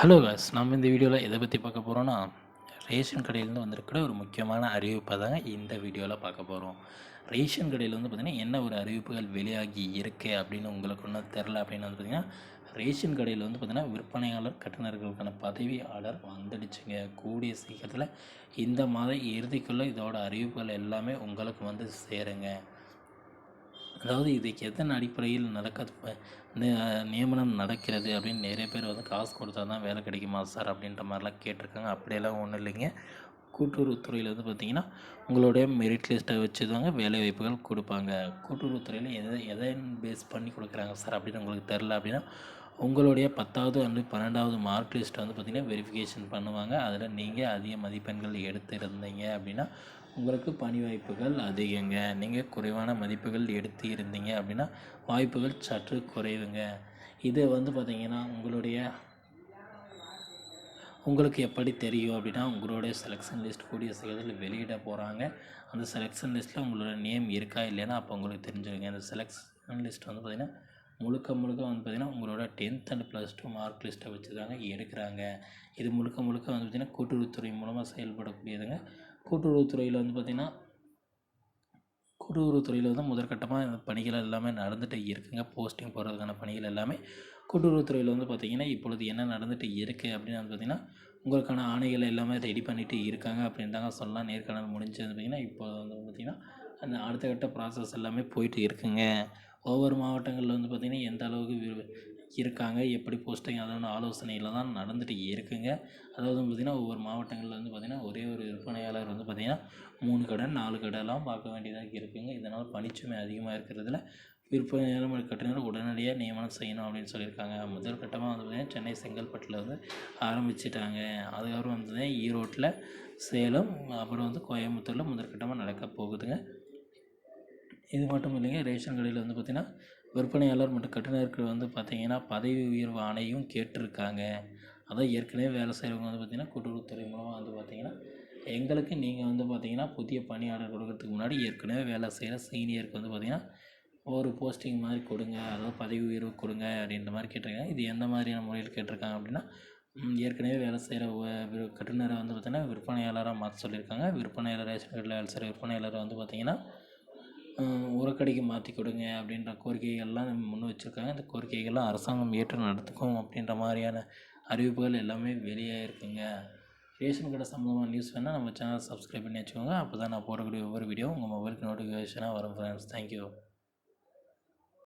Hello guys, நம்ம இந்த வீடியோவில் எதை பற்றி பார்க்க போகிறோன்னா, ரேஷன் கடையிலேருந்து வந்திருக்கிற ஒரு முக்கியமான அறிவிப்பை தாங்க இந்த வீடியோவில் பார்க்க போகிறோம். ரேஷன் கடையில் வந்து பார்த்திங்கன்னா என்ன ஒரு அறிவிப்புகள் வெளியாகி இருக்கு அப்படின்னு உங்களுக்கு ஒன்றும் தெரில அப்படின்னு வந்து பார்த்திங்கன்னா, ரேஷன் கடையில் வந்து பார்த்திங்கன்னா விற்பனையாளர் கட்டுநர்களுக்கான பதவியாளர் வந்துடுச்சுங்க. கூடிய சீக்கிரத்தில் இந்த மாத இறுதிக்குள்ளே இதோட அறிவிப்புகள் எல்லாமே உங்களுக்கு வந்து சேருங்க. அதாவது இதுக்கு எதன் அடிப்படையில் நியமனம் நடக்கிறது அப்படின்னு நிறைய பேர் வந்து காசு கொடுத்தா தான் வேலை கிடைக்குமா சார் அப்படின்ற மாதிரிலாம் கேட்டிருக்காங்க. அப்படியெல்லாம் ஒன்றும் இல்லைங்க. கூட்டுறவுத்துறையில் வந்து பார்த்திங்கன்னா உங்களுடைய மெரிட் லிஸ்ட்டை வச்சு தாங்க வேலை வாய்ப்புகள் கொடுப்பாங்க. கூட்டுறவுத்துறையில் எதை பேஸ் பண்ணி கொடுக்குறாங்க சார் அப்படின்னு உங்களுக்கு தெரில அப்படின்னா, உங்களுடைய 10வது அண்டு 12வது மார்க் லிஸ்ட்டை வந்து பார்த்திங்கன்னா வெரிஃபிகேஷன் பண்ணுவாங்க. அதில் நீங்கள் அதிக மதிப்பெண்கள் எடுத்திருந்தீங்க அப்படின்னா உங்களுக்கு பணி வாய்ப்புகள் அதிகங்க. நீங்கள் குறைவான மதிப்புகள் எடுத்து இருந்தீங்க அப்படின்னா வாய்ப்புகள் சற்று குறைவுங்க. இது வந்து பார்த்திங்கன்னா உங்களுக்கு எப்படி தெரியும் அப்படின்னா, உங்களுடைய செலெக்ஷன் லிஸ்ட் கூடிய சீக்கிரத்தில் வெளியிட போகிறாங்க. அந்த செலெக்ஷன் லிஸ்ட்டில் உங்களோட நேம் இருக்கா இல்லைன்னா அப்போ உங்களுக்கு தெரிஞ்சுருங்க. அந்த செலெக்ஷன் லிஸ்ட் வந்து பார்த்திங்கன்னா முழுக்க வந்து பார்த்திங்கன்னா உங்களோட 10th அண்ட் +2 மார்க் லிஸ்ட்டை வச்சு தாங்க எடுக்கிறாங்க. இது முழுக்க வந்து பார்த்திங்கன்னா கூட்டுறவுத்துறை மூலமாக செயல்படக்கூடியதுங்க. கூட்டுறவுத்துறையில் வந்து பார்த்திங்கன்னா கூட்டுறவுத்துறையில் வந்து முதற்கட்டமாக இந்த பணிகள் எல்லாமே நடந்துகிட்டு இருக்குங்க. போஸ்டிங் போடுறதுக்கான பணிகள் எல்லாமே கூட்டுறவுத்துறையில் வந்து பார்த்திங்கன்னா இப்பொழுது என்ன நடந்துகிட்டு இருக்குது அப்படின்னு வந்து பார்த்திங்கன்னா, உங்களுக்கான ஆணைகள் எல்லாமே ரெடி பண்ணிவிட்டு இருக்காங்க அப்படின்னு தாங்க சொல்லலாம். நேர்காணல் முடிஞ்சது பார்த்திங்கன்னா இப்போ வந்து பார்த்திங்கன்னா அந்த அடுத்த கட்ட ப்ராசஸ் எல்லாமே போயிட்டு இருக்குங்க. ஒவ்வொரு மாவட்டங்களில் வந்து பார்த்திங்கன்னா எந்த அளவுக்கு இருக்காங்க, எப்படி போஸ்டிங் அதோட ஆலோசனையில் தான் நடந்துகிட்டு இருக்குங்க. அதாவது பார்த்திங்கன்னா ஒவ்வொரு மாவட்டங்களில் வந்து பார்த்திங்கன்னா ஒரே ஒரு விற்பனையாளர் வந்து பார்த்திங்கன்னா 3 கடை 4 கடைலாம் பார்க்க வேண்டியதாக இருக்குங்க. இதனால் பணிச்சுமை அதிகமாக இருக்கிறதுல விற்பனையாளர் கட்டுநர் உடனடியாக நியமனம் செய்யணும் அப்படின்னு சொல்லியிருக்காங்க. முதல் கட்டமாக வந்து பார்த்திங்கன்னா சென்னை செங்கல்பட்டில் வந்து ஆரம்பிச்சிட்டாங்க. அதுக்கப்புறம் வந்து ஈரோட்டில், சேலம், அப்புறம் வந்து கோயம்புத்தூரில் முதற்கட்டமாக நடக்க போகுதுங்க. இது மட்டும் இல்லைங்க, ரேஷன் கடையில் வந்து பார்த்திங்கன்னா விற்பனையாளர் மற்றும் கட்டுநருக்கு வந்து பார்த்திங்கன்னா பதவி உயர்வு ஆணையும் கேட்டிருக்காங்க. அதான் ஏற்கனவே வேலை செய்கிறவங்க வந்து பார்த்திங்கன்னா கூட்டுறவுத்துறை மூலமாக வந்து பார்த்திங்கன்னா எங்களுக்கு நீங்கள் வந்து பார்த்திங்கன்னா புதிய பணியாளர் கொடுக்கறதுக்கு முன்னாடி ஏற்கனவே வேலை செய்கிற சீனியருக்கு வந்து பார்த்திங்கன்னா ஒரு போஸ்டிங் மாதிரி கொடுங்க, அதாவது பதவி உயர்வு கொடுங்க அப்படின்ற மாதிரி கேட்டிருக்காங்க. இது எந்த மாதிரியான முறையில் கேட்டிருக்காங்க அப்படின்னா, ஏற்கனவே வேலை செய்கிற கட்டுநரை வந்து பார்த்திங்கன்னா விற்பனையாளராக மாற்ற சொல்லியிருக்காங்க. விற்பனையாளர் ரேஷன் கடையில் வேலை செய்கிற விற்பனையாளரை வந்து பார்த்திங்கன்னா உரக்கடைக்கு மாற்றி கொடுங்க அப்படின்ற கோரிக்கைகள்லாம் முன் வச்சுருக்காங்க. இந்த கோரிக்கைகள்லாம் அரசாங்கம் ஏற்று நடத்துக்கும் அப்படின்ற மாதிரியான அறிவிப்புகள் எல்லாமே வெளியே இருக்குங்க. ரேஷன் கடை சம்மந்தமான நியூஸ் வேணால் நம்ம சேனல் சப்ஸ்கிரைப் பண்ணி வச்சுக்கோங்க. அப்போ தான் நான் போடக்கூடிய ஒவ்வொரு வீடியோ உங்கள் மொபைலுக்கு நோட்டிஃபிகேஷனாக வரும் ஃப்ரெண்ட்ஸ். தேங்க்யூ.